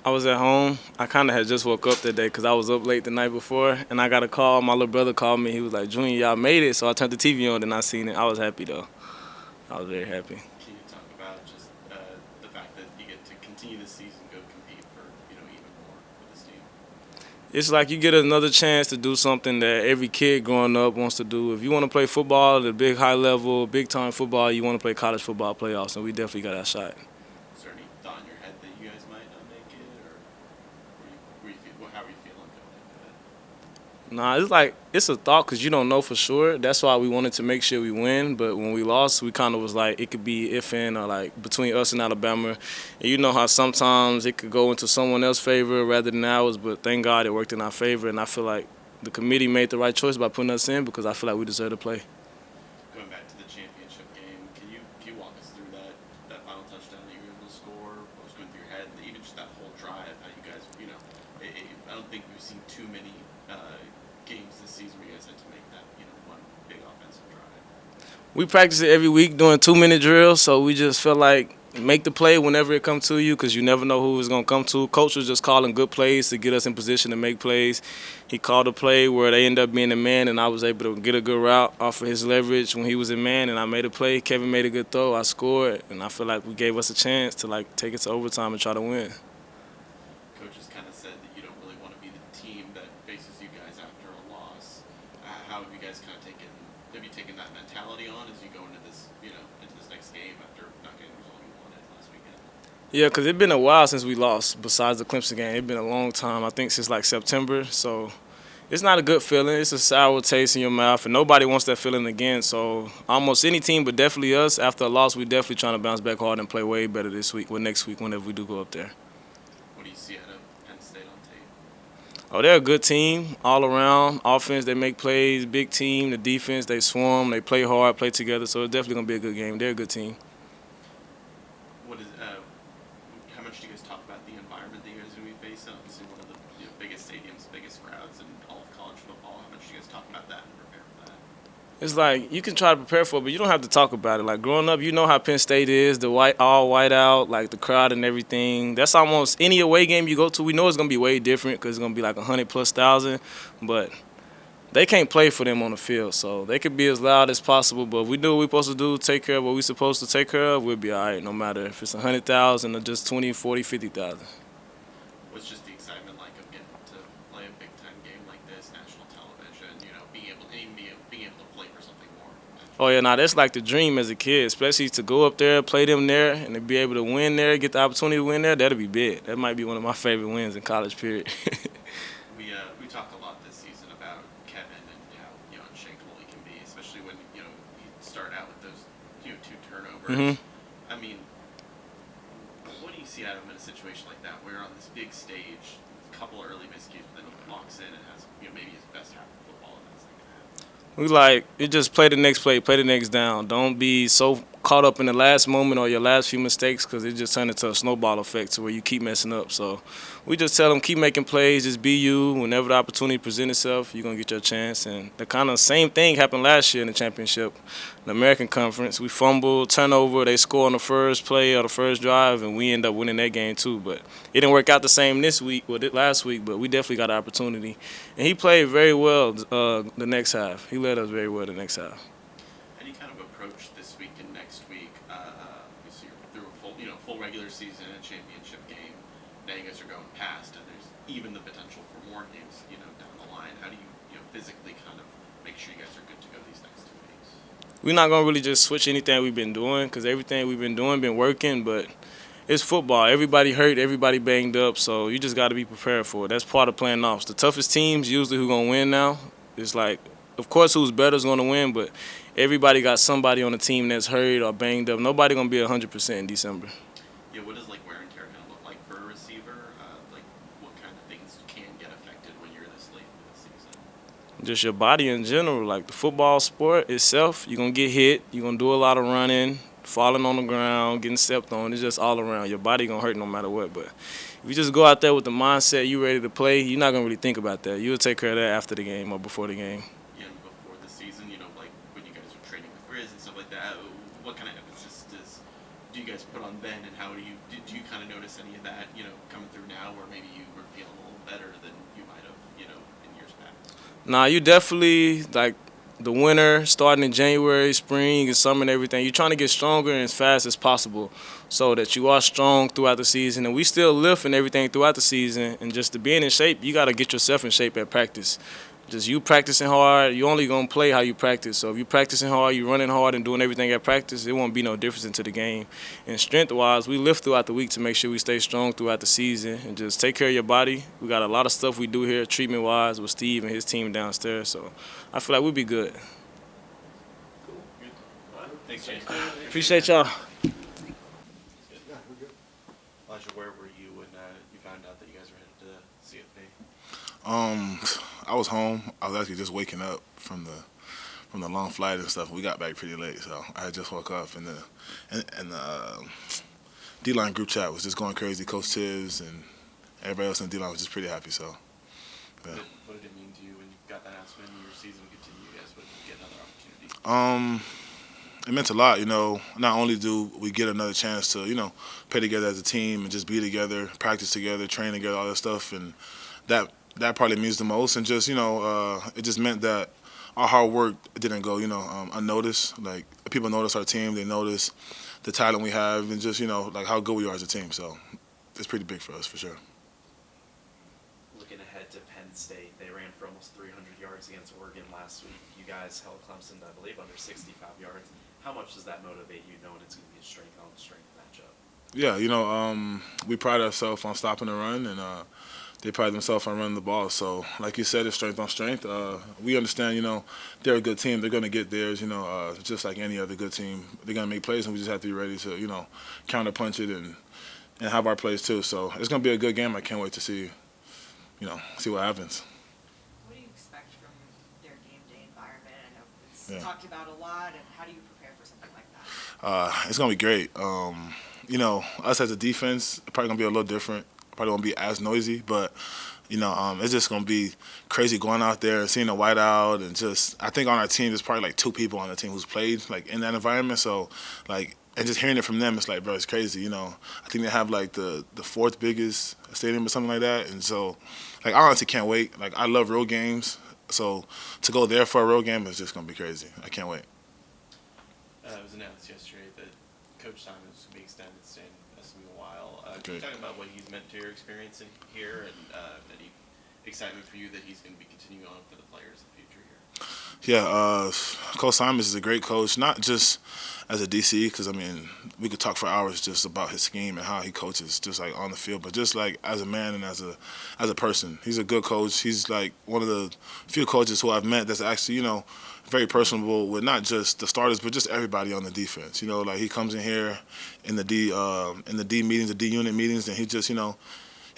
I was at home. I kind of had just woke up that day because I was up late the night before, and I got a call. My little brother called me. He was like, "Junior, y'all made it." So I turned the TV on, and I seen it. I was happy though. I was very happy. Can you talk about just the fact that you get to continue the season, go compete for even more with this team? It's like you get another chance to do something that every kid growing up wants to do. If you want to play football at a big high level, big time football, you want to play college football playoffs, and we definitely got that shot. Is there any thought in your head that you guys might not make it, or how are you feeling going into it? Nah, it's like it's a thought because you don't know for sure. That's why we wanted to make sure we win. But when we lost, we kind of was like it could be if and or like between us and Alabama. And you know how sometimes it could go into someone else's favor rather than ours. But thank God it worked in our favor. And I feel like the committee made the right choice by putting us in because I feel like we deserve to play. Going back to the championship game, can you walk us through that final touchdown that you were able to score? What was going through your head? Even just that whole drive, how you guys, I don't think we've seen too many games this season where you guys had to make that one big offensive drive. We practice it every week doing 2-minute drills, so we just feel like make the play whenever it comes to you because you never know who it's going to come to. Coach was just calling good plays to get us in position to make plays. He called a play where they ended up being a man, and I was able to get a good route off of his leverage when he was in man, and I made a play. Kevin made a good throw. I scored, and I feel like we gave us a chance to take it to overtime and try to win. Coaches kind of said that you don't really want to be the team that faces you guys after a loss. How have you guys kind of taken that mentality on as you go into this into this next game after not getting the result you wanted last weekend? Yeah, because it's been a while since we lost besides the Clemson game. It's been a long time, I think since like September. So it's not a good feeling. It's a sour taste in your mouth, and nobody wants that feeling again. So almost any team, but definitely us, after a loss, we definitely trying to bounce back hard and play way better this week or next week whenever we do go up there. What do you see out of Penn State on tape? Oh, they're a good team all around. Offense, they make plays. Big team. The defense, they swarm. They play hard, play together. So it's definitely going to be a good game. They're a good team. How much do you guys talk about the environment that you guys are going to be facing? Obviously, one of the biggest stadiums, biggest crowds in all of college football. How much do you guys talk about that and prepare for that? It's like you can try to prepare for it, but you don't have to talk about it. Like growing up, you know how Penn State is, the all white out, like the crowd and everything. That's almost any away game you go to. We know it's gonna be way different because it's gonna be like 100,000+, but they can't play for them on the field, so they could be as loud as possible. But if we do what we're supposed to do, take care of what we're supposed to take care of, we'll be all right. No matter if it's 100,000 or just 20, 40, 50,000. What's just the excitement like of getting to play a big time game like this, national television? Being able to play for something more. Oh yeah, that's like the dream as a kid, especially to go up there, play them there, and to be able to win there, get the opportunity to win there. That'll be big. That might be one of my favorite wins in college. Period. We talk a lot this season about Kevin and how unshakable he can be, especially when you start out with those two turnovers. Mm-hmm. I mean, what do you see out of him in a situation like that, where you're on this big stage, a couple early miscues, but then he walks in and has maybe his best half of football in that second half? We you just play the next play, play the next down. Don't be so caught up in the last moment or your last few mistakes because it just turned into a snowball effect to where you keep messing up. So we just tell them keep making plays, just be you. Whenever the opportunity presents itself, you're going to get your chance. And the kind of same thing happened last year in the championship, the American Conference. We fumbled, turnover, they score on the first play or the first drive, and we end up winning that game too. But it didn't work out the same last week, but we definitely got an opportunity. And he played very well the next half. He led us very well the next half. How do you kind of approach this week and next week? Obviously, you're through a full regular season and championship game. Now you guys are going past, and there's even the potential for more games, down the line. How do you physically kind of make sure you guys are good to go these next 2 weeks? We're not going to really just switch anything we've been doing because everything we've been doing been working, but it's football. Everybody hurt, everybody banged up, so you just got to be prepared for it. That's part of playing offs. The toughest teams usually who going to win now. It's like, of course, who's better is going to win, but everybody got somebody on the team that's hurt or banged up. Nobody going to be 100% in December. Yeah, what does wear and tear kind of look like for a receiver? What kind of things can get affected when you're this late in the season? Just your body in general, like the football sport itself, you're going to get hit, you're going to do a lot of running, falling on the ground, getting stepped on. It's just all around. Your body going to hurt no matter what. But if you just go out there with the mindset you ready to play, you're not going to really think about that. You'll take care of that after the game or before the game. Yeah, and before the season, when you guys are training with Grizz and stuff like that, what kind of emphasis do you guys put on then, and how do you kind of notice any of that, coming through now, where Nah, you definitely like the winter starting in January, spring, and summer and everything. You're trying to get stronger and as fast as possible so that you are strong throughout the season. And we still lift and everything throughout the season. And just to being in shape, you got to get yourself in shape at practice. Just you practicing hard, you only gonna play how you practice. So if you practicing hard, you running hard and doing everything at practice, it won't be no difference into the game. And strength wise, we lift throughout the week to make sure we stay strong throughout the season and just take care of your body. We got a lot of stuff we do here treatment wise with Steve and his team downstairs. So I feel like we'll be good. Cool. Good. All right. Thanks, James. Appreciate y'all. Elijah, where were you when you found out that you guys were headed to CFP? I was home. I was actually just waking up from the long flight and stuff. We got back pretty late, so I had just woke up, and the D-line group chat was just going crazy. Coach Tibbs and everybody else in the D-line was just pretty happy. So, yeah. What did it mean to you when you got that announcement and your season would continue? You guys would get another opportunity. It meant a lot, Not only do we get another chance to, play together as a team and just be together, practice together, train together, all that stuff, and that probably means the most. And just, it just meant that our hard work didn't go, unnoticed. Like, people notice our team, they notice the talent we have, and just, like how good we are as a team. So it's pretty big for us, for sure. Looking ahead to Penn State, they ran for almost 300 yards against Oregon last week. You guys held Clemson, I believe, under 65 yards. How much does that motivate you, knowing it's going to be a strength-on-strength matchup? Yeah, we pride ourselves on stopping the run, and they pride themselves on running the ball. So, like you said, it's strength on strength. We understand, they're a good team. They're going to get theirs, just like any other good team. They're going to make plays, and we just have to be ready to, counter-punch it and have our plays too. So it's going to be a good game. I can't wait to see what happens. What do you expect from their game day environment? I know it's talked about a lot, and how do you prepare for something like that? It's going to be great. Us as a defense, probably going to be a little different. Probably won't be as noisy, but it's just gonna be crazy going out there and seeing the whiteout, and just I think on our team there's probably like 2 people on the team who's played like in that environment. So and just hearing it from them, it's like, bro, it's crazy. I think they have like the 4th biggest stadium or something like that, and so I honestly can't wait. Like, I love road games, so to go there for a road game is just gonna be crazy. I can't wait. It was announced yesterday that Coach Simon was going to be extended to stay in SMU a while. Can you talk about what he's meant to your experience here, and any excitement for you that he's going to be continuing on for the players in the future here? Yeah, Coach Simons is a great coach, not just as a DC, because, we could talk for hours just about his scheme and how he coaches, just like on the field, but just like as a man and as a person. He's a good coach. He's like one of the few coaches who I've met that's actually, very personable with not just the starters, but just everybody on the defense. Like, he comes in here in the D meetings, the D unit meetings, and he just, he'll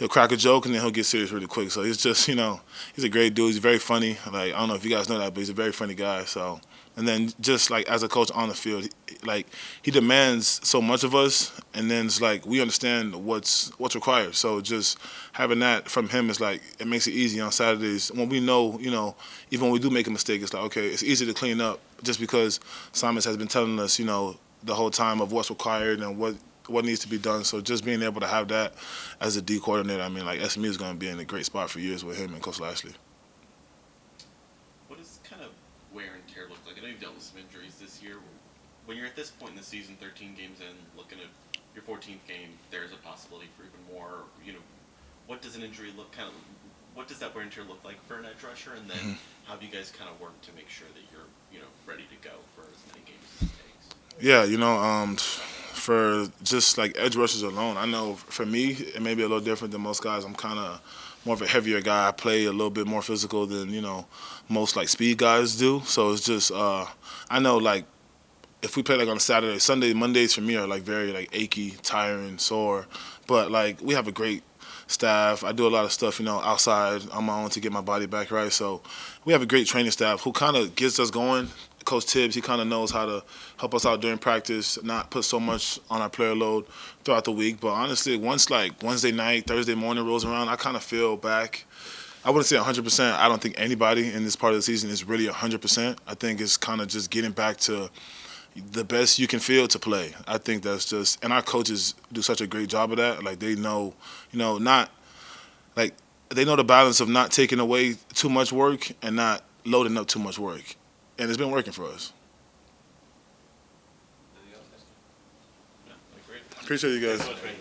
crack a joke and then he'll get serious really quick. So he's just, he's a great dude. He's very funny. Like, I don't know if you guys know that, but he's a very funny guy. So, and then just like as a coach on the field, he demands so much of us, and then it's like we understand what's required. So just having that from him is like, it makes it easy on Saturdays when we know, even when we do make a mistake, it's like, okay, it's easy to clean up just because Simons has been telling us, the whole time of what's required and what needs to be done. So just being able to have that as a D coordinator, SMU is going to be in a great spot for years with him and Coach Lashley. What does kind of wear and tear look like? I know you've dealt with some injuries this year. When you're at this point in the season, 13 games in, looking at your 14th game, there's a possibility for even more. What does an injury what does that wear and tear look like for an edge rusher? And then how do you guys kind of work to make sure that you're, ready to go for as many games as it takes? Yeah, for just like edge rushers alone, I know for me it may be a little different than most guys. I'm kind of more of a heavier guy. I play a little bit more physical than most like speed guys do. So it's just I know, like, if we play like on a Saturday, Sunday, Mondays for me are like very like achy, tiring, sore. But like, we have a great staff. I do a lot of stuff, outside on my own to get my body back right. So we have a great training staff who kind of gets us going. Coach Tibbs, he kind of knows how to help us out during practice, not put so much on our player load throughout the week. But honestly, once like Wednesday night, Thursday morning rolls around, I kind of feel back. I wouldn't say 100%. I don't think anybody in this part of the season is really 100%. I think it's kind of just getting back to the best you can feel to play. I think that's just, and our coaches do such a great job of that. Like, they know, not like they know the balance of not taking away too much work and not loading up too much work, and it's been working for us. Yeah, great. Appreciate you guys. Thanks so much, man.